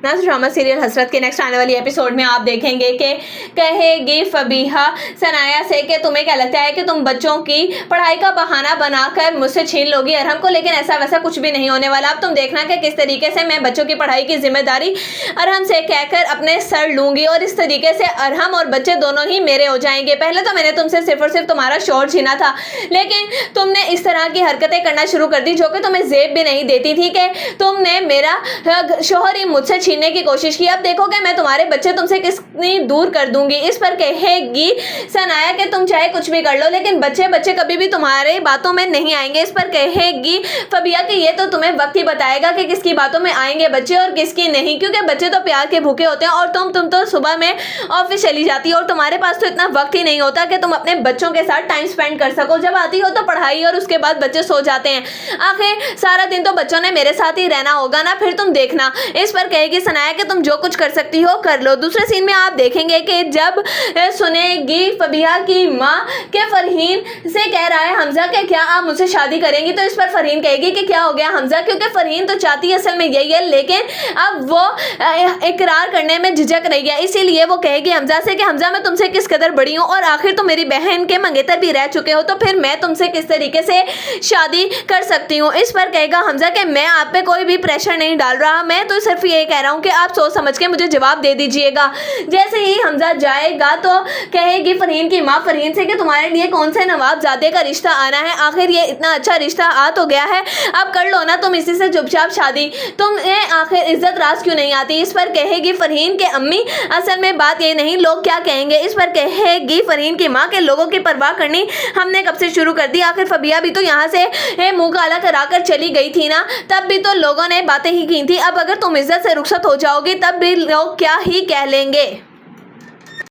नाज़ drama serial हसरत के next आने वाली एपिसोड में आप देखेंगे कि कहेगी फबीहा सनाया से कि तुम्हें क्या लगता है कि तुम बच्चों की पढ़ाई का बहाना बनाकर मुझसे छीन लोगी अरहम को, लेकिन ऐसा वैसा कुछ भी नहीं होने वाला। अब तुम देखना कि किस तरीके से मैं बच्चों की पढ़ाई की जिम्मेदारी अरहम से कहकर अपने सर लूंगी और इस तरीके से अरहम और बच्चे दोनों ही मेरे हो जाएंगे। पहले तो मैंने तुमसे सिर्फ और सिर्फ तुम्हारा शोर छीना था, लेकिन तुमने इस तरह की हरकतें करना शुरू कर दी जो कि तुम्हें जेब भी नहीं देती थी कि तुमने मेरा शोहर ही मुझसे छीनने की कोशिश की। अब देखो कि मैं तुम्हारे बच्चे तुमसे कितनी दूर कर दूंगी। इस पर कहेगी सनाया कि तुम चाहे कुछ भी कर लो, लेकिन बच्चे कभी भी तुम्हारे बातों में नहीं आएंगे। इस पर कहेगी फबिया कि ये तो तुम्हें वक्त ही बताएगा कि किसकी बातों में आएंगे बच्चे और किसकी नहीं, क्योंकि बच्चे तो प्यार के भूखे होते हैं और तुम तो सुबह में ऑफिस चली जाती हो और तुम्हारे पास तो इतना वक्त ही नहीं होता कि तुम अपने बच्चों के साथ टाइम स्पेंड कर सको। जब आती हो तो पढ़ाई और उसके बाद बच्चे सो जाते हैं। आखिर सारा दिन तो बच्चों ने मेरे साथ ही रहना होगा ना, फिर तुम देखना। इस पर कहेगी सनाया कि तुम जो कुछ कर सकती हो कर लो। दूसरे सीन में आप देखेंगे कि जब सुनेगी फबिहा की माँ के फरहीन से कह रहा है हमजा कि क्या आप मुझसे शादी करेंगी, तो इस पर फरहीन कहेगी कि क्या हो गया हमजा, क्योंकि फरहीन तो चाहती असल में यही है, लेकिन अब वो इकरार करने में झिझक रही है। इसीलिए वो कहेगी हमजा से कि हमजा मैं तुमसे किस कदर बड़ी हूँ और आखिर तुम मेरी बहन के मंगेतर भी रह चुके हो, तो फिर मैं तुमसे किस तरीके से शादी कर सकती हूँ। इस पर कहेगा हमजा कि मैं आप पे कोई भी प्रेशर नहीं डाल रहा, मैं तो सिर्फ ये कह रहा हूँ कि आप सोच समझ के मुझे जवाब दे दीजिएगा। जैसे ही हमजा जाएगा तो कहेगी फरहीन की माँ फरहीन से कि तुम्हारे लिए कौन से नवाबजादे का रिश्ता आना है, आखिर ये इतना अच्छा रिश्ता आ तो गया है, अब कर लो ना तुम इसी से चुपचाप शादी, तुम्हें आखिर इज्जत राज क्यों नहीं आती। इस पर कहेगी फरहीन के अम्मी असल में बात ये नहीं, लोग क्या कहेंगे। इस पर कहेगी फरहीन की माँ के लोगों की परवाह करनी हमने कब से शुरू कर दी, आखिर फबिया भी तो यहाँ से मुंह काला कराकर चली गई थी ना, तब भी तो लोगों ने बातें ही की थी, अब अगर तुम इज्जत से रुखसत हो जाओगे तब भी लोग क्या ही कह लेंगे।